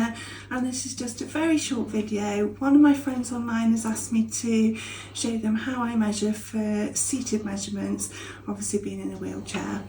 here, and this is just a very short video. One of my friends online has asked me to show them how I measure for seated measurements, obviously being in a wheelchair.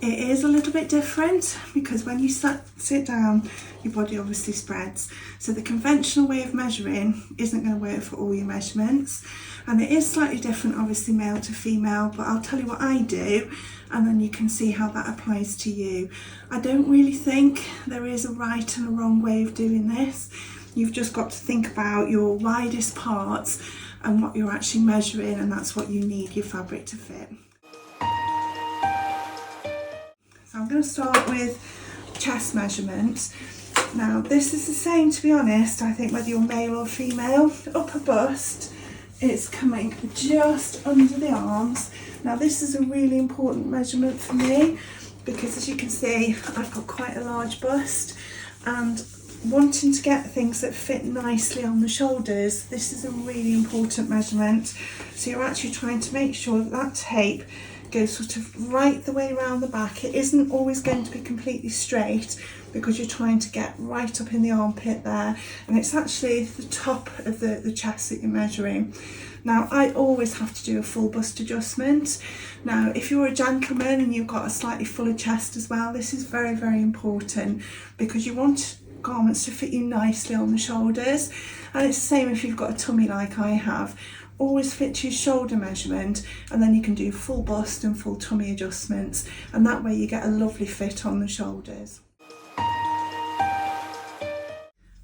It is a little bit different because when you sit down, your body obviously spreads. So the conventional way of measuring isn't going to work for all your measurements. And it is slightly different, obviously male to female, but I'll tell you what I do and then you can see how that applies to you. I don't really think there is a right and a wrong way of doing this. You've just got to think about your widest parts and what you're actually measuring, and that's what you need your fabric to fit. So I'm going to start with chest measurements. Now this is the same, to be honest, I think whether you're male or female. Upper bust, it's coming just under the arms. Now this is a really important measurement for me because, as you can see, I've got quite a large bust, and wanting to get things that fit nicely on the shoulders, this is a really important measurement. So you're actually trying to make sure that that tape goes sort of right the way around the back. It isn't always going to be completely straight because you're trying to get right up in the armpit there, and it's actually the top of the chest that you're measuring. Now I always have to do a full bust adjustment. Now if you're a gentleman and you've got a slightly fuller chest as well, this is very, very important because you want garments to fit you nicely on the shoulders. And it's the same if you've got a tummy like I have. Always fit to your shoulder measurement, and then you can do full bust and full tummy adjustments, and that way you get a lovely fit on the shoulders.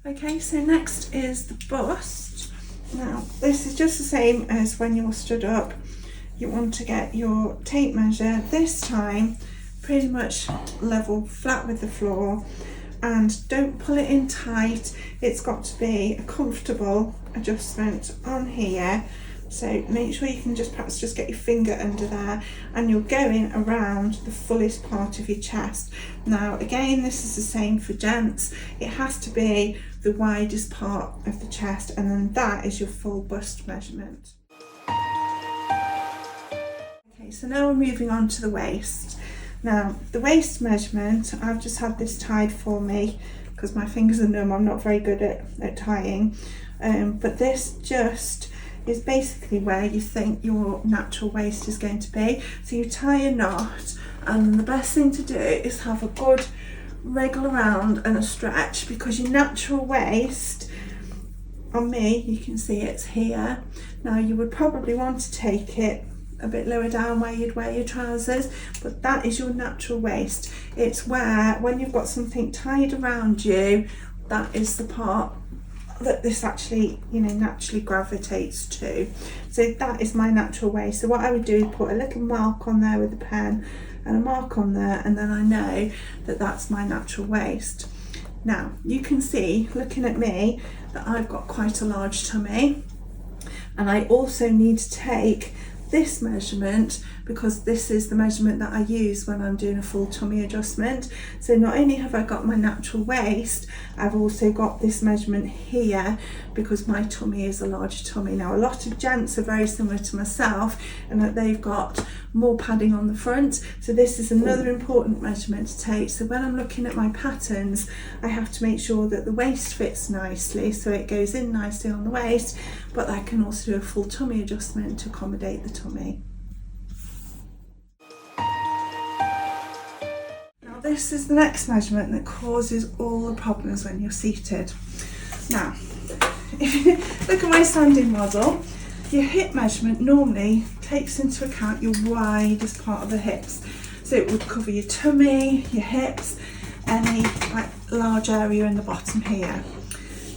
Okay, so next is the bust. Now this is just the same as when you're stood up. You want to get your tape measure, this time pretty much level flat with the floor, and don't pull it in tight. It's got to be a comfortable adjustment on here. So make sure you can perhaps just get your finger under there, and you're going around the fullest part of your chest. Now again, this is the same for gents. It has to be the widest part of the chest, and then that is your full bust measurement. Okay, so now we're moving on to the waist. Now the waist measurement, I've just had this tied for me because my fingers are numb. I'm not very good at tying, but this just is basically where you think your natural waist is going to be. So you tie a knot, and the best thing to do is have a good wriggle around and a stretch, because your natural waist, on me, you can see it's here. Now you would probably want to take it a bit lower down where you'd wear your trousers, but that is your natural waist. It's where, when you've got something tied around you, that is the part that this actually, naturally gravitates to. So that is my natural waist. So what I would do is put a little mark on there with a pen and a mark on there, and then I know that that's my natural waist. Now you can see, looking at me, that I've got quite a large tummy, and I also need to take this measurement because this is the measurement that I use when I'm doing a full tummy adjustment. So not only have I got my natural waist, I've also got this measurement here because my tummy is a larger tummy. Now a lot of gents are very similar to myself in that they've got more padding on the front, so this is another important measurement to take. So when I'm looking at my patterns, I have to make sure that the waist fits nicely, so it goes in nicely on the waist, but I can also do a full tummy adjustment to accommodate the tummy. Now this is the next measurement that causes all the problems when you're seated. Now if you look at my standing model, your hip measurement normally takes into account your widest part of the hips. So it would cover your tummy, your hips, any large area in the bottom here.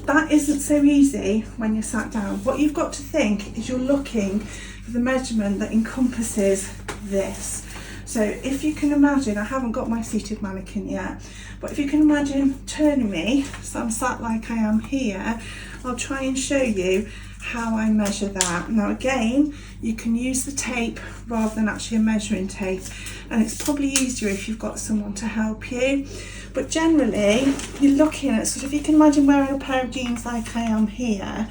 That isn't so easy when you're sat down. What you've got to think is you're looking for the measurement that encompasses this. So if you can imagine, I haven't got my seated mannequin yet, but if you can imagine turning me, so I'm sat like I am here, I'll try and show you how I measure that. Now again, you can use the tape rather than actually a measuring tape, and it's probably easier if you've got someone to help you. But generally, you're looking at sort of, you can imagine wearing a pair of jeans like I am here.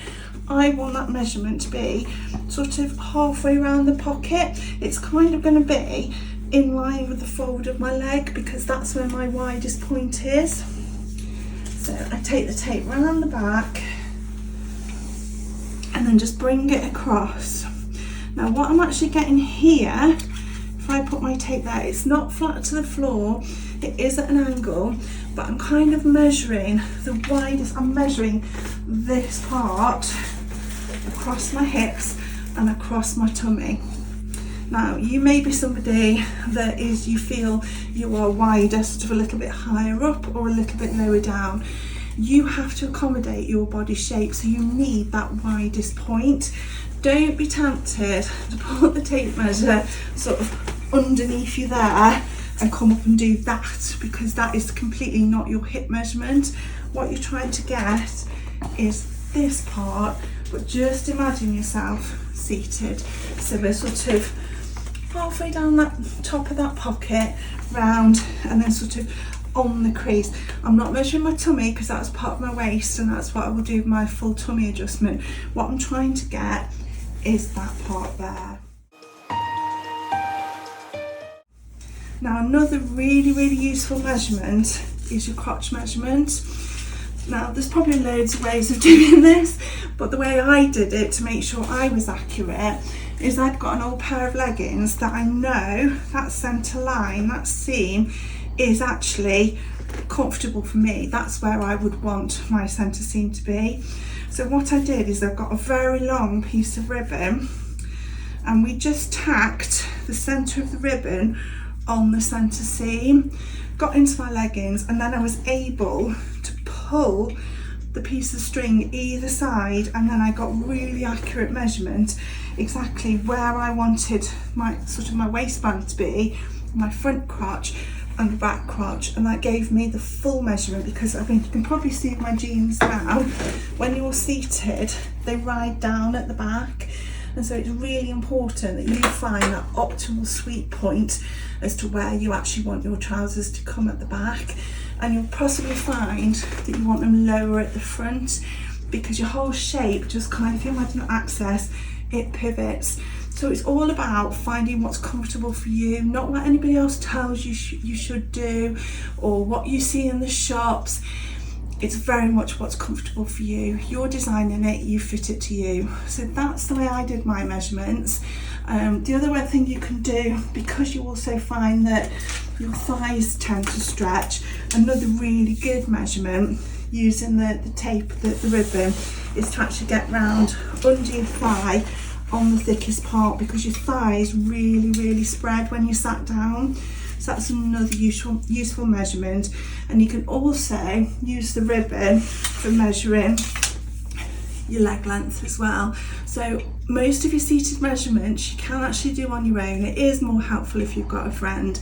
I want that measurement to be sort of halfway around the pocket. It's kind of going to be in line with the fold of my leg because that's where my widest point is. So I take the tape round the back and then just bring it across. Now what I'm actually getting here, if I put my tape there, it's not flat to the floor, it is at an angle, but I'm kind of measuring the widest, I'm measuring this part across my hips and across my tummy. Now you may be somebody that you feel you are wider, sort of a little bit higher up or a little bit lower down. You have to accommodate your body shape, so you need that widest point. Don't be tempted to put the tape measure sort of underneath you there and come up and do that, because that is completely not your hip measurement. What you're trying to get is this part, but just imagine yourself seated. So we're sort of halfway down that top of that pocket, round, and then sort of on the crease. I'm not measuring my tummy because that's part of my waist, and that's what I will do with my full tummy adjustment. What I'm trying to get is that part there. Now another really useful measurement is your crotch measurement. Now there's probably loads of ways of doing this, but the way I did it to make sure I was accurate is I'd got an old pair of leggings that I know that centre line, that seam, is actually comfortable for me. That's where I would want my centre seam to be. So what I did is I've got a very long piece of ribbon, and we just tacked the centre of the ribbon on the centre seam, got into my leggings, and then I was able to pull the piece of string either side, and then I got really accurate measurement exactly where I wanted my sort of my waistband to be, my front crotch and the back crotch, and that gave me the full measurement. Because I think you can probably see my jeans now, when you're seated they ride down at the back, and so it's really important that you find that optimal sweet point as to where you actually want your trousers to come at the back. And you'll possibly find that you want them lower at the front, because your whole shape just kind of, if you imagine access, it pivots. So it's all about finding what's comfortable for you, not what anybody else tells you you should do, or what you see in the shops. It's very much what's comfortable for you. You're designing it, you fit it to you. So that's the way I did my measurements. The other thing you can do, because you also find that your thighs tend to stretch, another really good measurement using the tape, the ribbon, is to actually get round under your thigh on the thickest part, because your thighs really spread when you sat down. So that's another useful measurement. And you can also use the ribbon for measuring your leg length as well. So most of your seated measurements you can actually do on your own. It is more helpful if you've got a friend,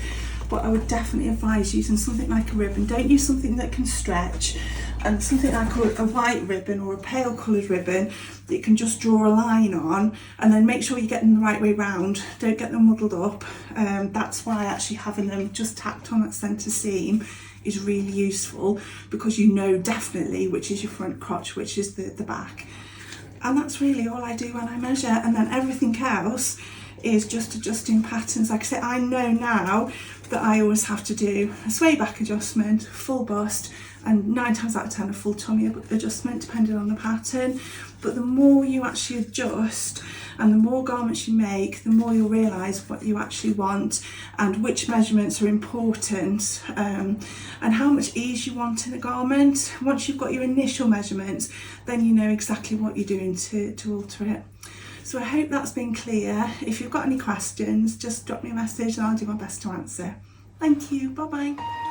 but I would definitely advise using something like a ribbon. Don't use something that can stretch, and something like a white ribbon or a pale coloured ribbon that you can just draw a line on, and then make sure you get them the right way round. Don't get them muddled up. That's why actually having them just tacked on at centre seam is really useful, because you know definitely which is your front crotch, which is the back. And that's really all I do when I measure. And then everything else is just adjusting patterns. Like I say, I know now that I always have to do a sway back adjustment, full bust, and 9 times out of 10 a full tummy adjustment, depending on the pattern. But the more you actually adjust and the more garments you make, the more you'll realise what you actually want and which measurements are important, and how much ease you want in a garment. Once you've got your initial measurements, then you know exactly what you're doing to alter it. So I hope that's been clear. If you've got any questions, just drop me a message and I'll do my best to answer. Thank you, bye bye.